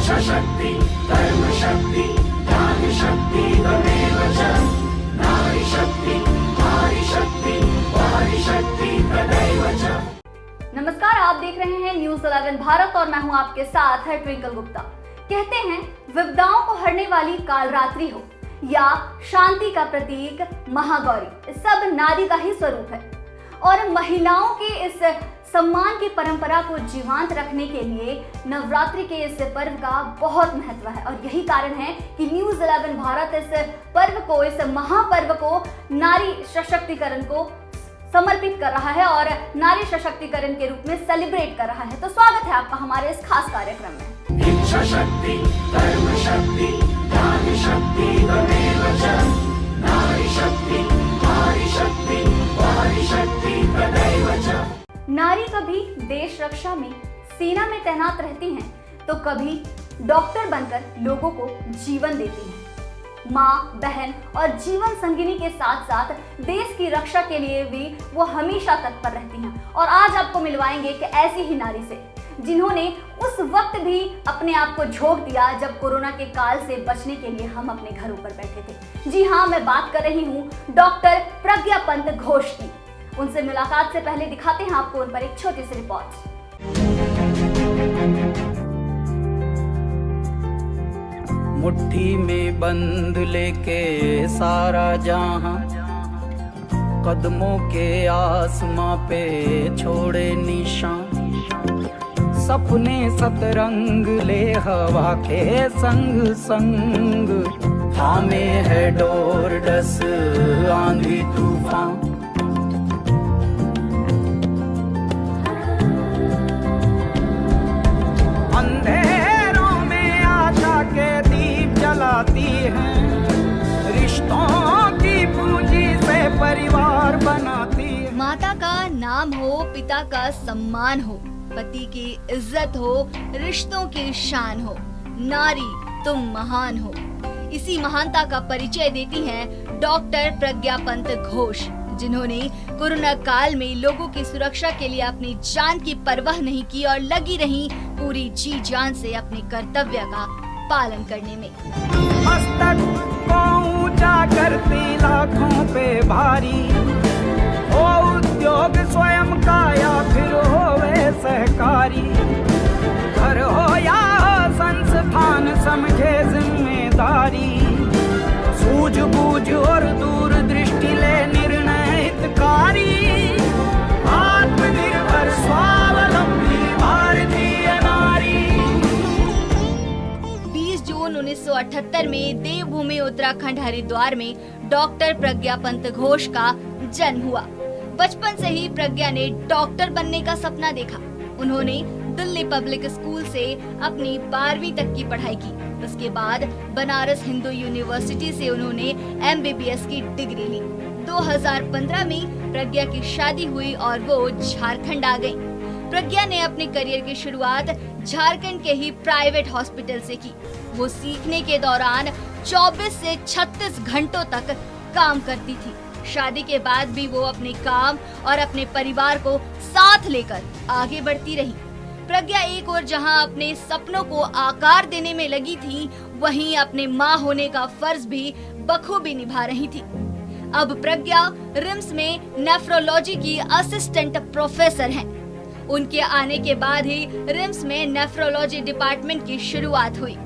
शक्ति कर्म शक्ति ज्ञान शक्ति तमेव च नारी शक्ति नारी शक्ति वारी शक्ति तदैव च। नमस्कार, आप देख रहे हैं न्यूज़ 11 भारत और मैं हूं आपके साथ है ट्विंकल गुप्ता। कहते हैं विपदाओं को हरने वाली कालरात्रि हो या शांति का प्रतीक महागौरी, सब नारी का ही स्वरूप है और महिलाओं के इस सम्मान की परंपरा को जीवंत रखने के लिए नवरात्रि के इस पर्व का बहुत महत्व है और यही कारण है कि न्यूज़ 11 भारत इस पर्व को, इस महापर्व को नारी सशक्तिकरण को समर्पित कर रहा है और नारी सशक्तिकरण के रूप में सेलिब्रेट कर रहा है। तो स्वागत है आपका हमारे इस खास कार्यक्रम में। इच्छा शक्ति कर्म शक्ति ज्ञान शक्ति तमेव च नारी शक्ति नारी शक्ति वारी शक्ति तदैव च। नारी कभी देश रक्षा में सेना में तैनात रहती हैं तो कभी डॉक्टर बनकर लोगों को जीवन देती हैं। माँ, बहन और जीवन संगिनी के साथ साथ देश की रक्षा के लिए भी वो हमेशा तत्पर रहती हैं और आज आपको मिलवाएंगे कि ऐसी ही नारी से जिन्होंने उस वक्त भी अपने आप को झोंक दिया जब कोरोना के काल से बचने के लिए हम अपने घरों पर बैठे थे। जी हाँ, मैं बात कर रही हूँ डॉक्टर प्रज्ञा पंत घोष की। उनसे मुलाकात से पहले दिखाते हैं आपको उन पर एक छोटी सी रिपोर्ट। मुट्ठी में बंद लेके सारा जहां, कदमों के आसमां पे छोड़े निशान, सपने सतरंग ले हवा के संग संग, थामे है डोर डस आंधी तूफान। अंधेरों में आशा के दीप जलाती हैं, रिश्तों की पूंजी से परिवार बनाती है। माता का नाम हो, पिता का सम्मान हो, पति की इज्जत हो, रिश्तों की शान हो, नारी तुम महान हो। इसी महानता का परिचय देती हैं डॉक्टर प्रज्ञा पंत घोष, जिन्होंने कोरोना काल में लोगों की सुरक्षा के लिए अपनी जान की परवाह नहीं की और लगी रही पूरी जी जान से अपने कर्तव्य का पालन करने में। मस्तक को ऊंचा करती लाखों पे भारी, हो उद्योग स्वयं का या फिर होवे सहकारी, घर हो या संस्थान समझे जिम्मेदारी, सूझबूझ और दूरदृष्टि ले निर्णय हितकारी, आत्मनिर्भर स्वावलंबी भारतीय नारी। 20 जून 1978 में देवभूमि उत्तराखंड हरिद्वार में डॉक्टर प्रज्ञा पंत घोष का जन्म हुआ। बचपन से ही प्रज्ञा ने डॉक्टर बनने का सपना देखा। उन्होंने दिल्ली पब्लिक स्कूल से अपनी 12वीं तक की पढ़ाई की। उसके बाद बनारस हिंदू यूनिवर्सिटी से उन्होंने MBBS की डिग्री ली। 2015 में प्रज्ञा की शादी हुई और वो झारखंड आ गई। प्रज्ञा ने अपने करियर की शुरुआत झारखंड के ही प्राइवेट हॉस्पिटल से की। वो सीखने के दौरान 24 से 36 घंटों तक काम करती थी। शादी के बाद भी वो अपने काम और अपने परिवार को साथ लेकर आगे बढ़ती रही। प्रज्ञा एक और जहां अपने सपनों को आकार देने में लगी थी, वहीं अपने माँ होने का फर्ज भी बखूबी निभा रही थी। अब प्रज्ञा रिम्स में नेफ्रोलॉजी की असिस्टेंट प्रोफेसर हैं। उनके आने के बाद ही रिम्स में नेफ्रोलॉजी डिपार्टमेंट की शुरुआत हुई।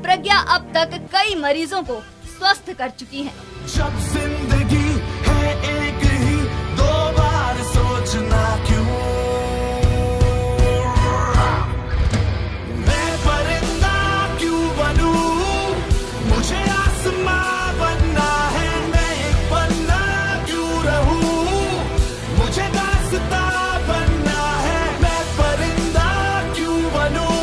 प्रज्ञा अब तक कई मरीजों को स्वस्थ कर चुकी हैं। जब जिंदगी है एक ही, दो बार सोचना क्यों, मैं परिंदा क्यों बनूं, मुझे आसमां बनना है, मैं एक पन्ना क्यों रहूं, मुझे दास्तां बनना है, मैं परिंदा क्यों बनूं,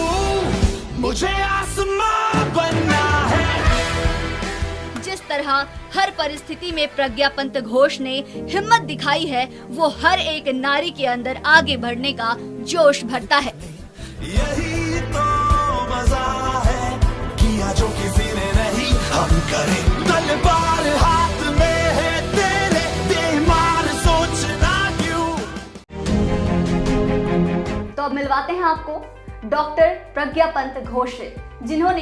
मुझे आसमां बनना है। जिस तरह हर परिस्थिति में प्रज्ञा पंत घोष ने हिम्मत दिखाई है, वो हर एक नारी के अंदर आगे बढ़ने का जोश भरता है। यही तो मजा है, किया जो किसी ने नहीं हम करें, तलवार हाथ में है तेरे, बेईमान सोचना क्यों। तो अब मिलवाते हैं आपको डॉक्टर प्रज्ञा पंत घोष से, जिन्होंने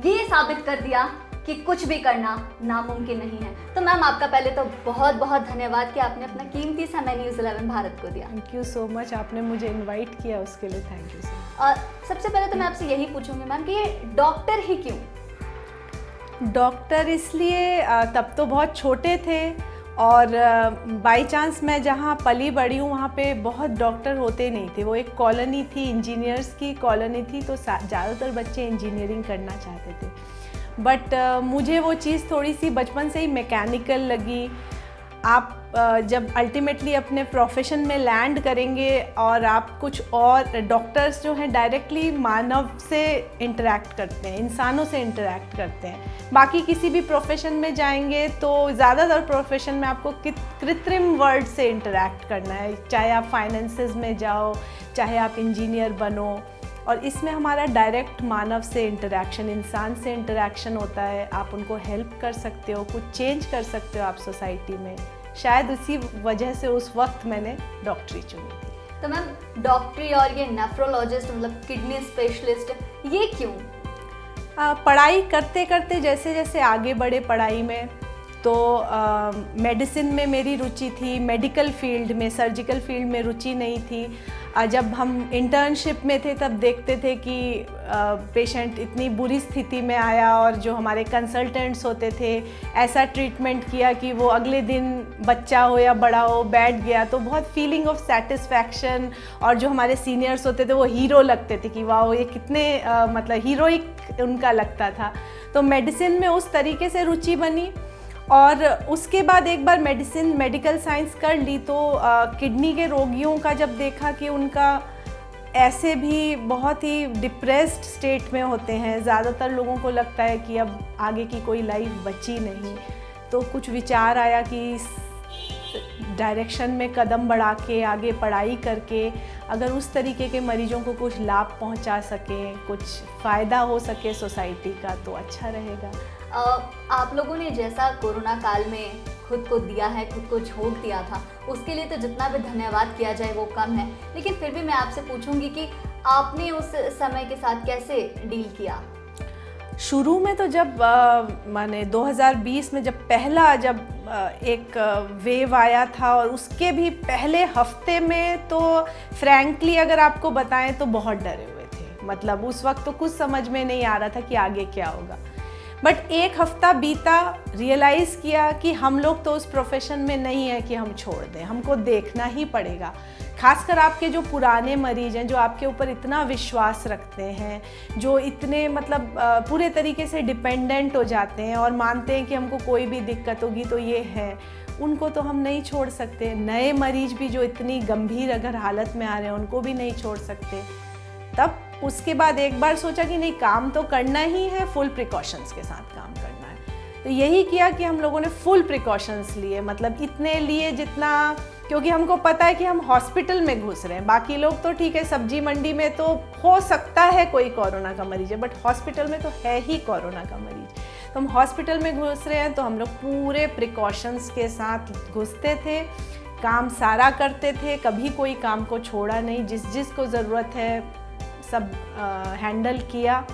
ये साबित कर दिया कि कुछ भी करना नामुमकिन नहीं है। तो मैम आपका पहले तो बहुत बहुत धन्यवाद कि आपने अपना कीमती समय न्यूज़ 11 भारत को दिया। थैंक यू सो मच, आपने मुझे इनवाइट किया उसके लिए थैंक यू सो मच। और सबसे पहले तो मैं आपसे यही पूछूंगी मैम कि ये डॉक्टर ही क्यों? डॉक्टर इसलिए तब तो बहुत छोटे थे और बाय चांस मैं जहाँ पली बड़ी हूँ वहाँ पे बहुत डॉक्टर होते नहीं थे। वो एक कॉलोनी थी, इंजीनियर्स की कॉलोनी थी, तो ज़्यादातर बच्चे इंजीनियरिंग करना चाहते थे। बट मुझे वो चीज़ थोड़ी सी बचपन से ही मैकेनिकल लगी। आप जब अल्टीमेटली अपने प्रोफेशन में लैंड करेंगे और आप कुछ और, डॉक्टर्स जो हैं डायरेक्टली मानव से इंटरेक्ट करते हैं, इंसानों से इंटरेक्ट करते हैं। बाकी किसी भी प्रोफेशन में जाएंगे तो ज़्यादातर प्रोफेशन में आपको कृत्रिम वर्ल्ड से इंटरेक्ट करना है, चाहे आप फाइनेंसेस में जाओ, चाहे आप इंजीनियर बनो। और इसमें हमारा डायरेक्ट मानव से इंटरेक्शन, इंसान से इंटरेक्शन होता है। आप उनको हेल्प कर सकते हो, कुछ चेंज कर सकते हो आप सोसाइटी में। शायद उसी वजह से उस वक्त मैंने डॉक्टरी चुनी थी। तो मैम डॉक्टरी और ये नेफ्रोलॉजिस्ट मतलब किडनी स्पेशलिस्ट, ये क्यों? पढ़ाई करते करते जैसे जैसे आगे बढ़े पढ़ाई में, तो मेडिसिन में मेरी रुचि थी, मेडिकल फील्ड में, सर्जिकल फील्ड में रुचि नहीं थी। जब हम इंटर्नशिप में थे तब देखते थे कि पेशेंट इतनी बुरी स्थिति में आया और जो हमारे कंसल्टेंट्स होते थे ऐसा ट्रीटमेंट किया कि वो अगले दिन बच्चा हो या बड़ा हो बैठ गया, तो बहुत फीलिंग ऑफ सेटिस्फैक्शन। और जो हमारे सीनियर्स होते थे वो हीरो लगते थे कि वाह ये कितने मतलब हीरोइक उनका लगता था। तो मेडिसिन में उस तरीके से रुचि बनी। और उसके बाद एक बार मेडिकल साइंस कर ली तो किडनी के रोगियों का जब देखा कि उनका ऐसे भी बहुत ही डिप्रेस्ड स्टेट में होते हैं, ज़्यादातर लोगों को लगता है कि अब आगे की कोई लाइफ बची नहीं, तो कुछ विचार आया कि इस डायरेक्शन में कदम बढ़ा के आगे पढ़ाई करके अगर उस तरीके के मरीजों को कुछ लाभ पहुंचा सकें, कुछ फ़ायदा हो सके सोसाइटी का, तो अच्छा रहेगा। आप लोगों ने जैसा कोरोना काल में खुद को दिया है, खुद को झोंक दिया था, उसके लिए तो जितना भी धन्यवाद किया जाए वो कम है। लेकिन फिर भी मैं आपसे पूछूंगी कि आपने उस समय के साथ कैसे डील किया? शुरू में तो जब माने 2020 में जब एक वेव आया था और उसके भी पहले हफ्ते में तो फ्रैंकली अगर आपको बताएं तो बहुत डरे हुए थे। मतलब उस वक्त तो कुछ समझ में नहीं आ रहा था कि आगे क्या होगा। बट एक हफ्ता बीता, रियलाइज़ किया कि हम लोग तो उस प्रोफेशन में नहीं है कि हम छोड़ दें, हमको देखना ही पड़ेगा। खासकर आपके जो पुराने मरीज हैं, जो आपके ऊपर इतना विश्वास रखते हैं, जो इतने मतलब पूरे तरीके से डिपेंडेंट हो जाते हैं और मानते हैं कि हमको कोई भी दिक्कत होगी तो ये है, उनको तो हम नहीं छोड़ सकते। नए मरीज भी जो इतनी गंभीर अगर हालत में आ रहे हैं उनको भी नहीं छोड़ सकते। तब उसके बाद एक बार सोचा कि नहीं, काम तो करना ही है, फुल प्रिकॉशंस के साथ काम करना है। तो यही किया कि हम लोगों ने फुल प्रिकॉशंस लिए, मतलब इतने लिए जितना, क्योंकि हमको पता है कि हम हॉस्पिटल में घुस रहे हैं। बाकी लोग तो ठीक है, सब्जी मंडी में तो हो सकता है कोई कोरोना का मरीज है, बट हॉस्पिटल में तो है ही कोरोना का मरीज। तो हम हॉस्पिटल में घुस रहे हैं तो हम लोग पूरे प्रिकॉशंस के साथ घुसते थे, काम सारा करते थे, कभी कोई काम को छोड़ा नहीं। जिसको ज़रूरत है सब हैंडल किया।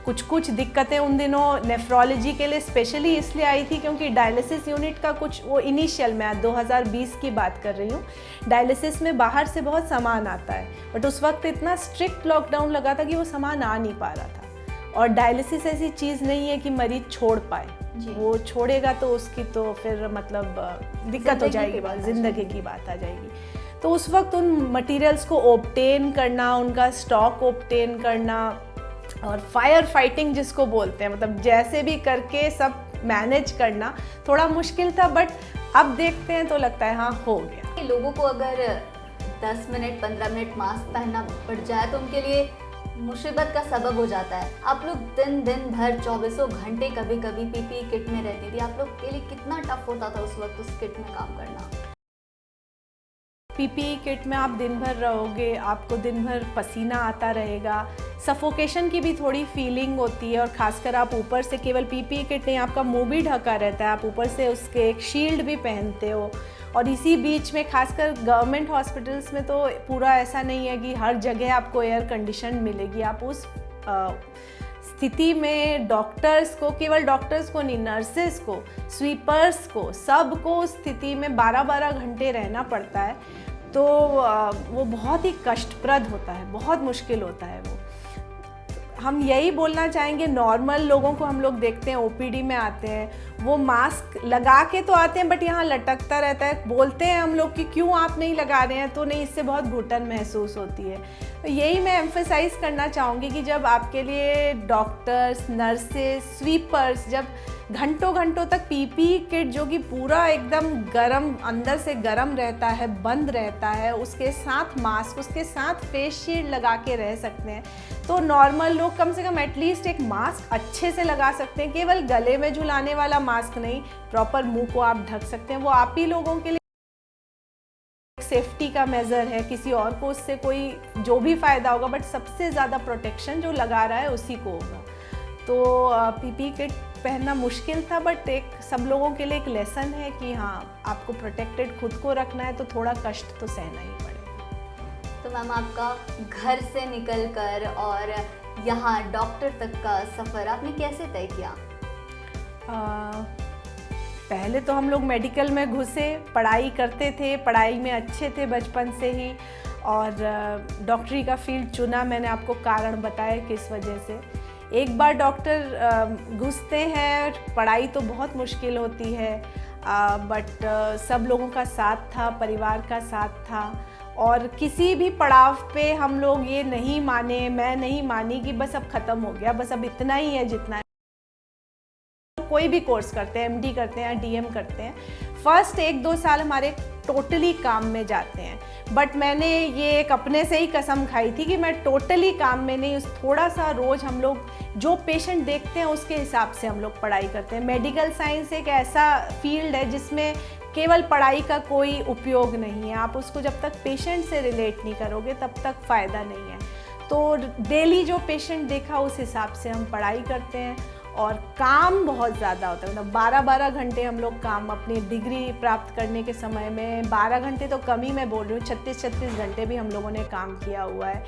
कुछ दिक्कतें उन दिनों नेफ्रोलॉजी के लिए स्पेशली इसलिए आई थी क्योंकि डायलिसिस यूनिट का कुछ वो इनिशियल, मैं 2020 की बात कर रही हूँ, डायलिसिस में बाहर से बहुत सामान आता है, बट उस वक्त इतना स्ट्रिक्ट लॉकडाउन लगा था कि वो सामान आ नहीं पा रहा था। और डायलिसिस ऐसी चीज़ नहीं है कि मरीज छोड़ पाए, वो छोड़ेगा तो उसकी तो फिर मतलब दिक्कत हो जाएगी, ज़िंदगी की बात आ जाएगी। तो उस वक्त उन मटेरियल्स को ऑब्टेन करना, उनका स्टॉक ऑब्टेन करना और फायर फाइटिंग जिसको बोलते हैं, मतलब जैसे भी करके सब मैनेज करना थोड़ा मुश्किल था। बट अब देखते हैं तो लगता है हाँ हो गया। लोगों को अगर 10 मिनट 15 मिनट मास्क पहनना पड़ जाए तो उनके लिए मुसीबत का सबब हो जाता है। आप लोग दिन भर 24 घंटे कभी कभी पीपीई किट में रहती थी, आप लोग के लिए कितना टफ होता था उस वक्त उस किट में काम करना? पीपीई किट में आप दिन भर रहोगे, आपको दिन भर पसीना आता रहेगा, सफोकेशन की भी थोड़ी फीलिंग होती है, और खासकर आप ऊपर से केवल पीपीई किट नहीं, आपका मुंह भी ढका रहता है, आप ऊपर से उसके एक शील्ड भी पहनते हो। और इसी बीच में खासकर गवर्नमेंट हॉस्पिटल्स में तो पूरा ऐसा नहीं है कि हर जगह आपको एयर कंडीशन मिलेगी। आप उस स्थिति में डॉक्टर्स को, केवल डॉक्टर्स को नहीं, नर्सेस को, स्वीपर्स को, सबको उस स्थिति में 12-12 घंटे रहना पड़ता है। तो वो बहुत ही कष्टप्रद होता है, बहुत मुश्किल होता है वो। हम यही बोलना चाहेंगे, नॉर्मल लोगों को हम लोग देखते हैं ओपीडी में आते हैं, वो मास्क लगा के तो आते हैं बट यहाँ लटकता रहता है। बोलते हैं हम लोग कि क्यों आप नहीं लगा रहे हैं, तो नहीं, इससे बहुत घुटन महसूस होती है। तो यही मैं एम्फेसाइज करना चाहूँगी कि जब आपके लिए डॉक्टर्स, नर्सेस, स्वीपर्स जब घंटों घंटों तक पीपीई किट जो कि पूरा एकदम गरम, अंदर से गरम रहता है, बंद रहता है, उसके साथ मास्क, उसके साथ फेस शील्ड लगा के रह सकते हैं, तो नॉर्मल लोग कम से कम एटलीस्ट एक मास्क अच्छे से लगा सकते हैं। केवल गले में झुलाने वाला मास्क नहीं, प्रॉपर मुंह को आप ढक सकते हैं। वो आप ही लोगों के लिए सेफ्टी का मेजर है, किसी और को उससे कोई जो भी फ़ायदा होगा, बट सबसे ज़्यादा प्रोटेक्शन जो लगा रहा है उसी को होगा। तो पीपीई किट पहनना मुश्किल था, बट एक सब लोगों के लिए एक लेसन है कि हाँ, आपको प्रोटेक्टेड खुद को रखना है, तो थोड़ा कष्ट तो सहना ही पड़ेगा। तो मैम, आपका घर से निकलकर और यहाँ डॉक्टर तक का सफ़र आपने कैसे तय किया? पहले तो हम लोग मेडिकल में घुसे, पढ़ाई करते थे, पढ़ाई में अच्छे थे बचपन से ही, और डॉक्टरी का फील्ड चुना मैंने, आपको कारण बताया किस वजह से। एक बार डॉक्टर घुसते हैं, पढ़ाई तो बहुत मुश्किल होती है, बट सब लोगों का साथ था, परिवार का साथ था, और किसी भी पड़ाव पे हम लोग ये नहीं माने, मैं नहीं मानी कि बस अब ख़त्म हो गया, बस अब इतना ही है जितना है। कोई भी कोर्स करते हैं, एमडी करते हैं, डीएम करते हैं, फर्स्ट 1-2 साल हमारे टोटली काम में जाते हैं, बट मैंने ये एक अपने से ही कसम खाई थी कि मैं टोटली काम में नहीं, उस थोड़ा सा रोज़ हम लोग जो पेशेंट देखते हैं उसके हिसाब से हम लोग पढ़ाई करते हैं। मेडिकल साइंस एक ऐसा फील्ड है जिसमें केवल पढ़ाई का कोई उपयोग नहीं है, आप उसको जब तक पेशेंट से रिलेट नहीं करोगे तब तक फ़ायदा नहीं है। तो डेली जो पेशेंट देखा उस हिसाब से हम पढ़ाई करते हैं, और काम बहुत ज़्यादा होता है, मतलब 12-12 घंटे हम लोग काम, अपनी डिग्री प्राप्त करने के समय में 12 घंटे तो कम ही मैं बोल रही हूँ, 36-36 घंटे भी हम लोगों ने काम किया हुआ है।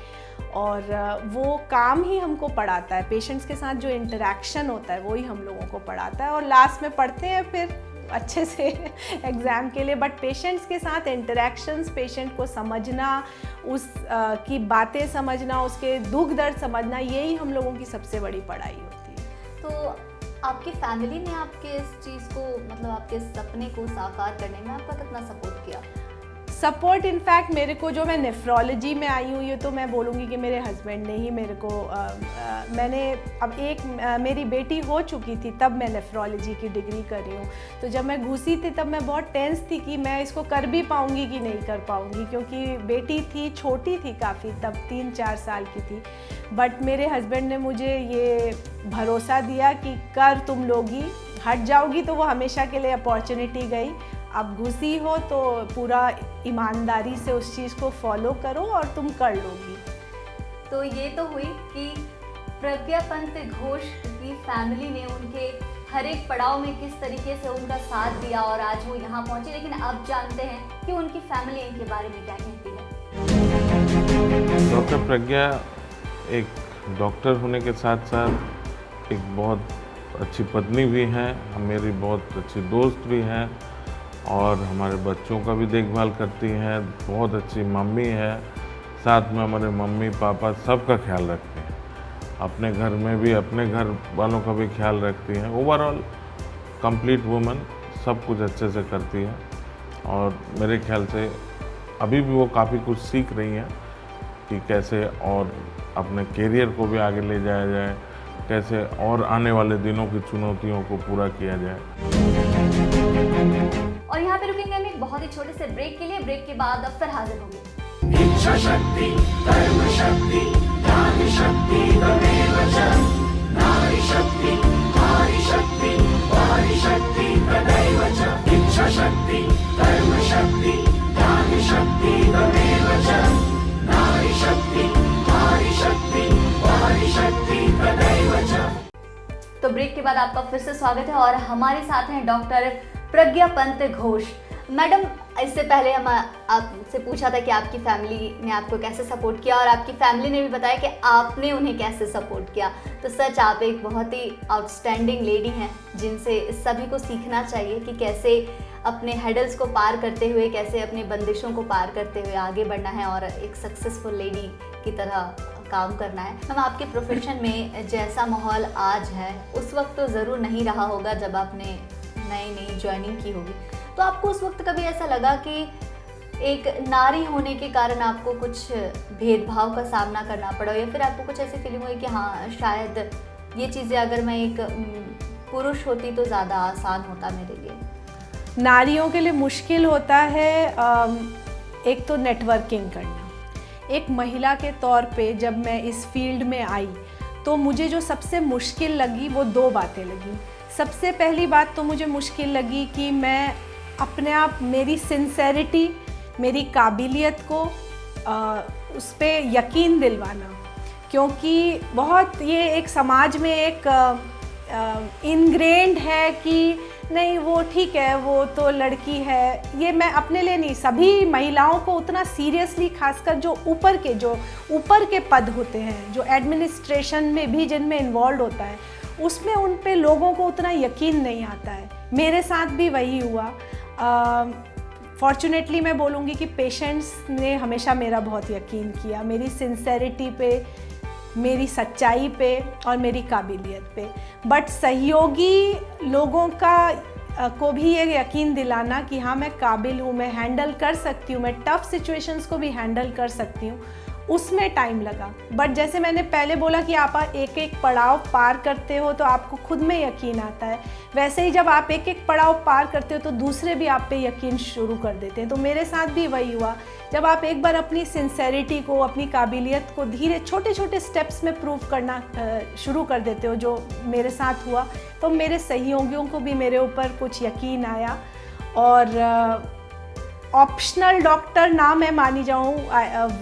और वो काम ही हमको पढ़ाता है, पेशेंट्स के साथ जो इंटरेक्शन होता है वही हम लोगों को पढ़ाता है, और लास्ट में पढ़ते हैं फिर अच्छे से एग्ज़ाम के लिए, बट पेशेंट्स के साथ इंटरेक्शंस, पेशेंट को समझना, उस की बातें समझना, उसके दुख दर्द समझना, यही हम लोगों की सबसे बड़ी पढ़ाई होती है। तो आपकी फैमिली ने आपके इस चीज़ को, मतलब आपके सपने को साकार करने में आपका कितना सपोर्ट किया? सपोर्ट इनफैक्ट मेरे को, जो मैं नेफ्रोलॉजी में आई हूँ, ये तो मैं बोलूँगी कि मेरे हस्बैंड ने ही मेरे को, मैंने अब मेरी बेटी हो चुकी थी तब मैं नेफ्रोलॉजी की डिग्री कर रही हूँ, तो जब मैं घुसी थी तब मैं बहुत टेंस थी कि मैं इसको कर भी पाऊँगी कि नहीं कर पाऊँगी, क्योंकि बेटी थी, छोटी थी काफ़ी, तब 3-4 साल की थी, बट मेरे हस्बैंड ने मुझे ये भरोसा दिया कि कर तुम लोगी, हट जाओगी तो वो हमेशा के लिए अपॉर्चुनिटी गई, अब घुसी हो तो पूरा ईमानदारी से उस चीज़ को फॉलो करो और तुम कर लोगी। तो ये तो हुई कि प्रज्ञा पंत घोष की फैमिली ने उनके हर एक पड़ाव में किस तरीके से उनका साथ दिया और आज वो यहाँ पहुँचे, लेकिन अब जानते हैं कि उनकी फैमिली इनके बारे में क्या कहती है। डॉक्टर प्रज्ञा एक डॉक्टर होने के साथ साथ एक बहुत अच्छी पत्नी भी हैं, मेरी बहुत अच्छी दोस्त भी हैं, और हमारे बच्चों का भी देखभाल करती हैं, बहुत अच्छी मम्मी है, साथ में हमारे मम्मी पापा सबका ख्याल रखते हैं, अपने घर में भी अपने घर वालों का भी ख्याल रखती हैं। ओवरऑल कंप्लीट वुमन, सब कुछ अच्छे से करती है, और मेरे ख्याल से अभी भी वो काफ़ी कुछ सीख रही हैं कि कैसे और अपने कैरियर को भी आगे ले जाया जाए, कैसे और आने वाले दिनों की चुनौतियों को पूरा किया जाए। और यहाँ पे रुकेंगे हम एक बहुत ही छोटे से ब्रेक के लिए, ब्रेक के बाद अब फिर हाजिर होंगे। इच्छा शक्ति, कर्म शक्ति, ज्ञान शक्ति, तमेव च नारी शक्ति, नारी शक्ति, वारी शक्ति, तदैव च इच्छा शक्ति, कर्म शक्ति, ज्ञान शक्ति, तमेव च नारी शक्ति, नारी शक्ति, वारी तो ब्रेक के बाद आपका फिर से स्वागत है और हमारे साथ हैं डॉक्टर प्रज्ञा पंत घोष। मैडम, इससे पहले हम आपसे पूछा था कि आपकी फैमिली ने आपको कैसे सपोर्ट किया और आपकी फैमिली ने भी बताया कि आपने उन्हें कैसे सपोर्ट किया। तो सच आप एक बहुत ही आउटस्टैंडिंग लेडी हैं जिनसे सभी को सीखना चाहिए कि कैसे अपने हेडल्स को पार करते हुए, कैसे अपने बंदिशों को पार करते हुए आगे बढ़ना है और एक सक्सेसफुल लेडी की तरह काम करना है। हम आपके प्रोफेशन में जैसा माहौल आज है उस वक्त तो ज़रूर नहीं रहा होगा जब आपने नई ज्वाइनिंग की होगी। तो आपको उस वक्त कभी ऐसा लगा कि एक नारी होने के कारण आपको कुछ भेदभाव का सामना करना पड़ा, या फिर आपको कुछ ऐसी फीलिंग हुई कि हाँ शायद ये चीज़ें अगर मैं एक पुरुष होती तो ज़्यादा आसान होता मेरे लिए? नारियों के लिए मुश्किल होता है एक तो नेटवर्किंग करना। एक महिला के तौर पे जब मैं इस फील्ड में आई तो मुझे जो सबसे मुश्किल लगी वो दो बातें लगी। सबसे पहली बात तो मुझे मुश्किल लगी कि मैं अपने आप, मेरी सिंसेरिटी, मेरी काबिलियत को उस पर यकीन दिलवाना, क्योंकि बहुत ये एक समाज में एक इनग्रेन्ड है कि नहीं वो ठीक है, वो तो लड़की है। ये मैं अपने लिए नहीं, सभी महिलाओं को उतना सीरियसली, खासकर जो ऊपर के पद होते हैं, जो एडमिनिस्ट्रेशन में भी जिनमें इन्वॉल्व होता है, उसमें उन पे लोगों को उतना यकीन नहीं आता है। मेरे साथ भी वही हुआ। फॉर्चुनेटली मैं बोलूँगी कि पेशेंट्स ने हमेशा मेरा बहुत यकीन किया, मेरी सिंसेरिटी पे, मेरी सच्चाई पे और मेरी काबिलियत पे। बट सहयोगी लोगों को भी ये यकीन दिलाना कि हाँ मैं काबिल हूँ, मैं हैंडल कर सकती हूँ, मैं टफ़ सिचुएशंस को भी हैंडल कर सकती हूँ, उसमें टाइम लगा। बट जैसे मैंने पहले बोला कि आप एक एक पड़ाव पार करते हो तो आपको खुद में यकीन आता है, वैसे ही जब आप एक एक पड़ाव पार करते हो तो दूसरे भी आप पे यकीन शुरू कर देते हैं। तो मेरे साथ भी वही हुआ। जब आप एक बार अपनी सिंसेरिटी को, अपनी काबिलियत को धीरे छोटे छोटे स्टेप्स में प्रूव करना शुरू कर देते हो, जो मेरे साथ हुआ, तो मेरे सहयोगियों को भी मेरे ऊपर कुछ यकीन आया। और ऑप्शनल डॉक्टर ना मैं मानी जाऊँ,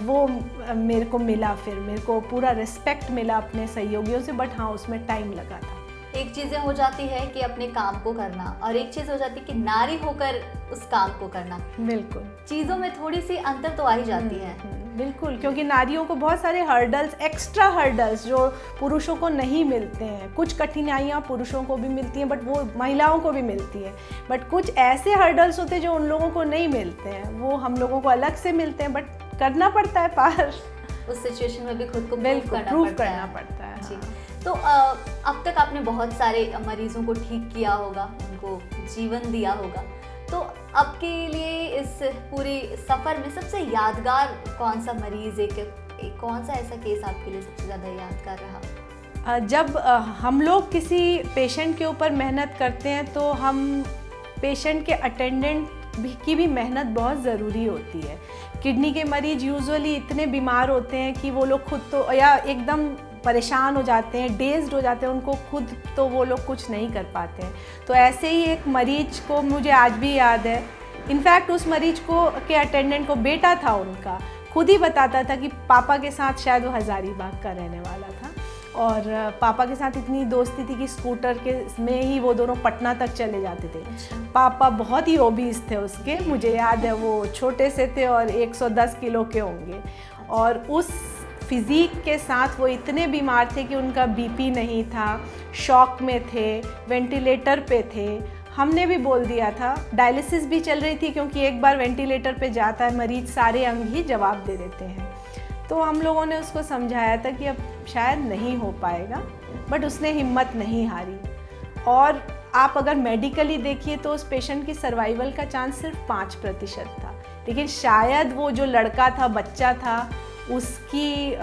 वो मेरे को मिला, फिर मेरे को पूरा रिस्पेक्ट मिला अपने सहयोगियों से। बट हाँ, उसमें टाइम लगा था। एक चीज़ें हो जाती है कि अपने काम को करना, और एक चीज़ हो जाती है कि नारी होकर उस काम को करना। बिल्कुल, चीज़ों में थोड़ी सी अंतर तो आ ही जाती है। बिल्कुल, क्योंकि नारियों को बहुत सारे हर्डल्स, एक्स्ट्रा हर्डल्स जो पुरुषों को नहीं मिलते हैं। कुछ कठिनाइयाँ पुरुषों को भी मिलती हैं बट वो महिलाओं को भी मिलती है। बट कुछ ऐसे हर्डल्स होते हैं जो उन लोगों को नहीं मिलते हैं, वो हम लोगों को अलग से मिलते हैं, बट करना पड़ता है पार। उस सिचुएशन में भी खुद को प्रूव करना पड़ता है। जी। तो अब तक आपने बहुत सारे मरीजों को ठीक किया होगा, उनको जीवन दिया होगा, तो आपके लिए इस पूरी सफ़र में सबसे यादगार कौन सा मरीज़, कौन सा ऐसा केस आपके लिए सबसे ज़्यादा यादगार रहा? जब हम लोग किसी पेशेंट के ऊपर मेहनत करते हैं तो हम पेशेंट के अटेंडेंट की भी मेहनत बहुत ज़रूरी होती है। किडनी के मरीज यूजुअली इतने बीमार होते हैं कि वो लोग खुद तो, या एकदम परेशान हो जाते हैं, डेज्ड हो जाते हैं, उनको खुद तो वो लोग कुछ नहीं कर पाते हैं। तो ऐसे ही एक मरीज को मुझे आज भी याद है। इनफैक्ट उस मरीज को के अटेंडेंट को बेटा था, उनका खुद ही बताता था कि पापा के साथ, शायद वो हज़ारीबाग का रहने वाला था, और पापा के साथ इतनी दोस्ती थी कि स्कूटर के में ही वो दोनों पटना तक चले जाते थे। पापा बहुत ही ओबीस थे उसके, मुझे याद है वो छोटे से थे और 110 किलो के होंगे, और उस फिज़ीक के साथ वो इतने बीमार थे कि उनका बीपी नहीं था, शॉक में थे, वेंटिलेटर पे थे। हमने भी बोल दिया था, डायलिसिस भी चल रही थी, क्योंकि एक बार वेंटिलेटर पे जाता है मरीज सारे अंग ही जवाब दे देते हैं। तो हम लोगों ने उसको समझाया था कि अब शायद नहीं हो पाएगा, बट उसने हिम्मत नहीं हारी। और आप अगर मेडिकली देखिए तो उस पेशेंट की सर्वाइवल का चांस सिर्फ 5% था, लेकिन शायद वो जो लड़का था, बच्चा था, उसकी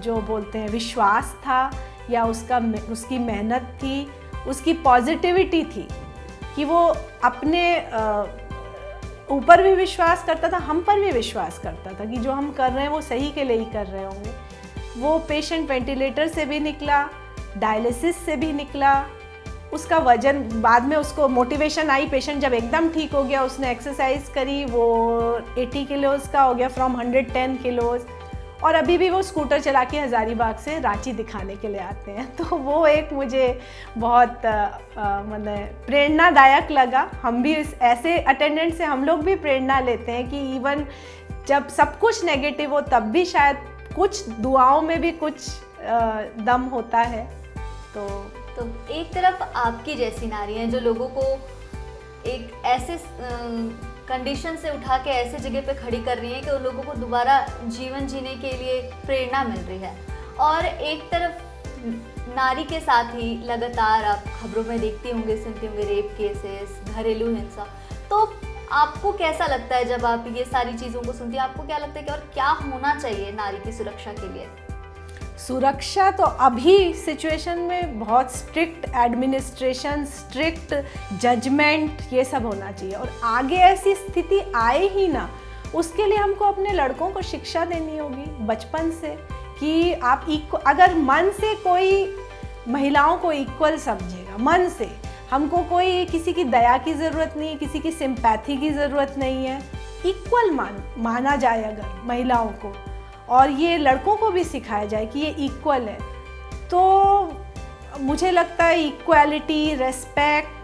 जो बोलते हैं विश्वास था, या उसकी मेहनत थी, उसकी पॉजिटिविटी थी कि वो अपने ऊपर भी विश्वास करता था, हम पर भी विश्वास करता था कि जो हम कर रहे हैं वो सही के लिए ही कर रहे होंगे। वो पेशेंट वेंटिलेटर से भी निकला, डायलिसिस से भी निकला, उसका वजन, बाद में उसको मोटिवेशन आई, पेशेंट जब एकदम ठीक हो गया, उसने एक्सरसाइज करी, वो 80 किलोज़ का हो गया फ्रॉम 110 किलोज़, और अभी भी वो स्कूटर चला के हज़ारीबाग से रांची दिखाने के लिए आते हैं। तो वो एक मुझे बहुत मतलब प्रेरणादायक लगा। हम भी इस ऐसे अटेंडेंट से हम लोग भी प्रेरणा लेते हैं कि इवन जब सब कुछ नेगेटिव हो तब भी शायद कुछ दुआओं में भी कुछ दम होता है। तो एक तरफ आपकी जैसी नारियां जो लोगों को एक ऐसे कंडीशन से उठा के ऐसे जगह पे खड़ी कर रही हैं कि उन लोगों को दोबारा जीवन जीने के लिए प्रेरणा मिल रही है, और एक तरफ नारी के साथ ही लगातार आप खबरों में देखती होंगे, सुनते होंगे रेप केसेस, घरेलू हिंसा। तो आपको कैसा लगता है जब आप ये सारी चीज़ों को सुनती हैं? आपको क्या लगता है कि और क्या होना चाहिए नारी की सुरक्षा के लिए? सुरक्षा तो अभी सिचुएशन में बहुत स्ट्रिक्ट एडमिनिस्ट्रेशन, स्ट्रिक्ट जजमेंट, ये सब होना चाहिए। और आगे ऐसी स्थिति आए ही ना, उसके लिए हमको अपने लड़कों को शिक्षा देनी होगी बचपन से कि आप अगर मन से कोई महिलाओं को इक्वल समझेगा, मन से, हमको कोई किसी की दया की ज़रूरत नहीं, किसी की सिंपैथी की ज़रूरत नहीं है, इक्वल माना जाए अगर महिलाओं को, और ये लड़कों को भी सिखाया जाए कि ये इक्वल है, तो मुझे लगता है इक्वालिटी, रेस्पेक्ट,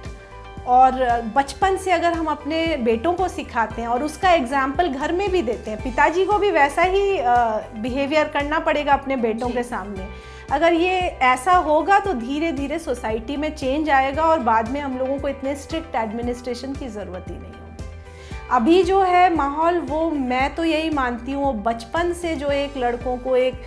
और बचपन से अगर हम अपने बेटों को सिखाते हैं और उसका एग्जाम्पल घर में भी देते हैं, पिताजी को भी वैसा ही बिहेवियर करना पड़ेगा अपने बेटों के सामने। अगर ये ऐसा होगा तो धीरे धीरे सोसाइटी में चेंज आएगा और बाद में हम लोगों को इतने स्ट्रिक्ट एडमिनिस्ट्रेशन की ज़रूरत ही नहीं होगी। अभी जो है माहौल, वो मैं तो यही मानती हूँ, बचपन से जो एक लड़कों को एक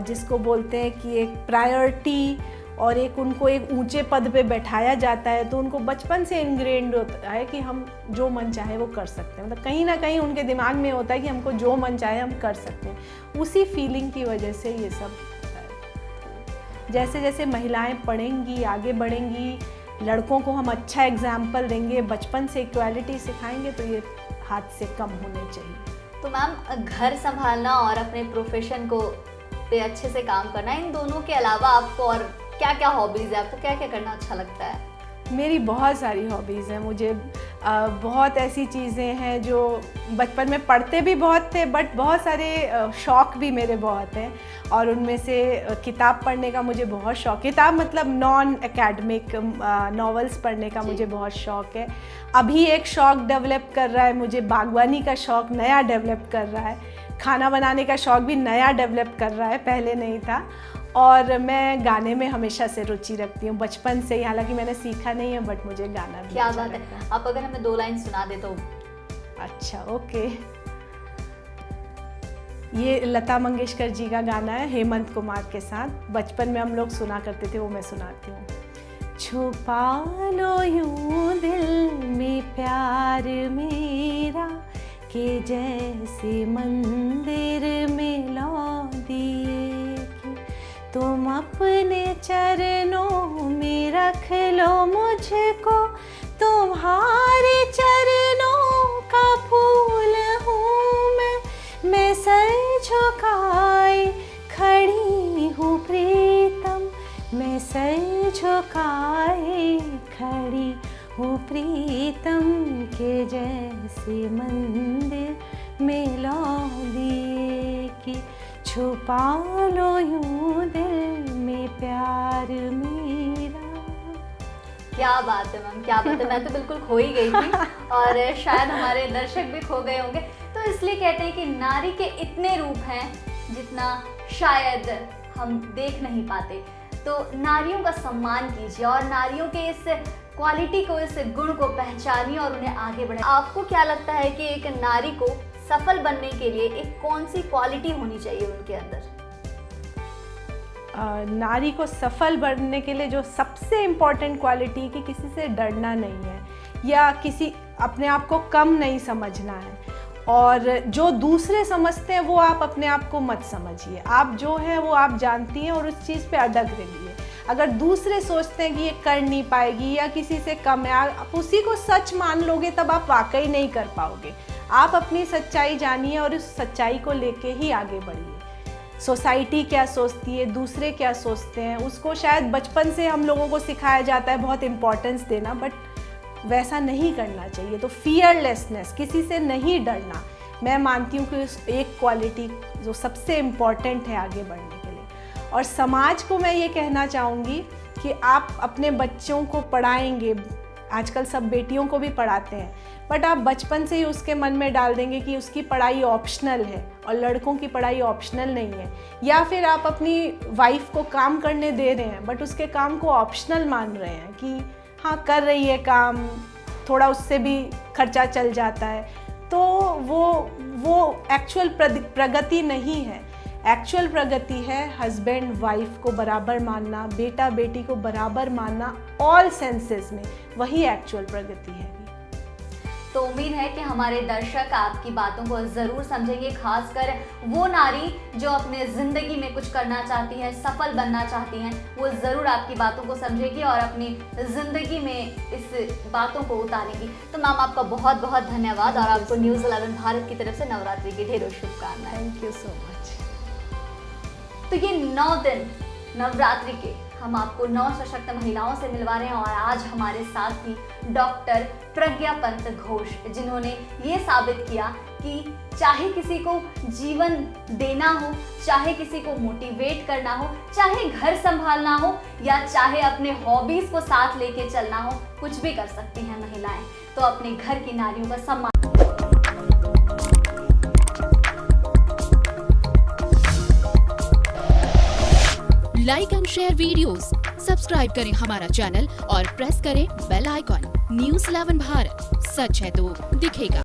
जिसको बोलते हैं कि एक प्रायोरिटी और एक उनको एक ऊंचे पद पे बैठाया जाता है, तो उनको बचपन से इनग्रेन्ड होता है कि हम जो मन चाहे वो कर सकते हैं। मतलब कहीं ना कहीं उनके दिमाग में होता है कि हमको जो मन चाहे हम कर सकते हैं। उसी फीलिंग की वजह से ये सब होता है। जैसे जैसे महिलाएं पढ़ेंगी, आगे बढ़ेंगी, लड़कों को हम अच्छा एग्जाम्पल देंगे, बचपन से इक्वालिटी सिखाएंगे, तो ये हाथ से कम होने चाहिए। तो मैम, घर संभालना और अपने प्रोफेशन को पे अच्छे से काम करना, इन दोनों के अलावा आपको और क्या क्या हॉबीज़ है? आपको क्या क्या करना अच्छा लगता है? मेरी बहुत सारी हॉबीज़ हैं। मुझे बहुत ऐसी चीज़ें हैं जो बचपन में पढ़ते भी बहुत थे, बट बहुत सारे शौक़ भी मेरे बहुत हैं, और उनमें से किताब पढ़ने का मुझे बहुत शौक़, किताब मतलब नॉन एकेडमिक नॉवेल्स पढ़ने का मुझे बहुत शौक़ है। अभी एक शौक़ डेवलप कर रहा है मुझे, बागवानी का शौक़ नया डेवलप कर रहा है, खाना बनाने का शौक़ भी नया डेवलप कर रहा है, पहले नहीं था। और मैं गाने में हमेशा से रुचि रखती हूँ बचपन से ही, हालांकि मैंने सीखा नहीं है, बट मुझे गाना भी क्या बात है। आप अगर हमें 2 लाइन सुना दे तो? अच्छा, ओके। ये लता मंगेशकर जी का गाना है हेमंत कुमार के साथ, बचपन में हम लोग सुना करते थे, वो मैं सुनाती हूँ। छुपा लो यूं दिल में प्यार मेरा, के जैसे मंदिर में लौ दिए, तुम अपने चरणों में रख लो मुझको, तुम्हारे चरणों का फूल हूँ मैं सर झुकाए खड़ी हूँ प्रीतम, मैं सर झुकाए खड़ी हूँ प्रीतम, के जैसे मंदिर में लौ दिए कि छुपा लो यूं दिल में प्यार मेरा। क्या बात है मैम, क्या बात है। मैं तो बिल्कुल खो ही गई थी और शायद हमारे दर्शक भी खो गए होंगे। तो इसलिए कहते हैं कि नारी के इतने रूप हैं जितना शायद हम देख नहीं पाते। तो नारियों का सम्मान कीजिए और नारियों के इस क्वालिटी को, इस गुण को पहचानिए और उन्हें आगे बढ़ाइए। आपको क्या लगता है कि एक नारी को सफल बनने के लिए एक कौन सी क्वालिटी होनी चाहिए उनके अंदर? नारी को सफल बनने के लिए जो सबसे इम्पॉर्टेंट क्वालिटी कि किसी से डरना नहीं है, या किसी अपने आप को कम नहीं समझना है, और जो दूसरे समझते हैं वो आप अपने आप को मत समझिए। आप जो है वो आप जानती हैं और उस चीज़ पे अडग रहिए। अगर दूसरे सोचते हैं कि ये कर नहीं पाएगी या किसी से कम है, आप उसी को सच मान लोगे, तब आप वाकई नहीं कर पाओगे। आप अपनी सच्चाई जानिए और उस सच्चाई को लेके ही आगे बढ़िए। सोसाइटी क्या सोचती है, दूसरे क्या सोचते हैं, उसको शायद बचपन से हम लोगों को सिखाया जाता है बहुत इम्पोर्टेंस देना, बट वैसा नहीं करना चाहिए। तो फियरलेसनेस, किसी से नहीं डरना, मैं मानती हूँ कि उस एक क्वालिटी जो सबसे इम्पॉर्टेंट है आगे बढ़ने के लिए। और समाज को मैं ये कहना चाहूँगी कि आप अपने बच्चों को पढ़ाएंगे, आजकल सब बेटियों को भी पढ़ाते हैं, बट आप बचपन से ही उसके मन में डाल देंगे कि उसकी पढ़ाई ऑप्शनल है और लड़कों की पढ़ाई ऑप्शनल नहीं है, या फिर आप अपनी वाइफ को काम करने दे रहे हैं बट उसके काम को ऑप्शनल मान रहे हैं कि हाँ कर रही है काम, थोड़ा उससे भी खर्चा चल जाता है, तो वो एक्चुअल प्रगति नहीं है। एक्चुअल प्रगति है हस्बैंड वाइफ को बराबर मानना, बेटा बेटी को बराबर मानना, ऑल सेंसेस में, वही एक्चुअल प्रगति है। तो उम्मीद है कि हमारे दर्शक आपकी बातों को जरूर समझेंगे, खासकर वो नारी जो अपने जिंदगी में कुछ करना चाहती है, सफल बनना चाहती हैं, वो जरूर आपकी बातों को समझेगी और अपनी जिंदगी में इस बातों को उतारेगी। तो मैम आपका बहुत बहुत धन्यवाद और आपको न्यूज़ 11 भारत की तरफ से नवरात्रि की ढेरों शुभकामनाएं। Thank you so much. तो ये 9 दिन नवरात्रि के हम आपको 9 सशक्त महिलाओं से मिलवा रहे हैं और आज हमारे साथ थी डॉक्टर प्रज्ञा पंत घोष, जिन्होंने ये साबित किया कि चाहे किसी को जीवन देना हो, चाहे किसी को मोटिवेट करना हो, चाहे घर संभालना हो या चाहे अपने हॉबीज को साथ लेके चलना हो, कुछ भी कर सकती हैं महिलाएं। तो अपने घर की नारियों का सम्मान like and share videos, subscribe करें हमारा चैनल और प्रेस करें बेल आइकॉन। न्यूज़ 11 भारत, सच है तो दिखेगा।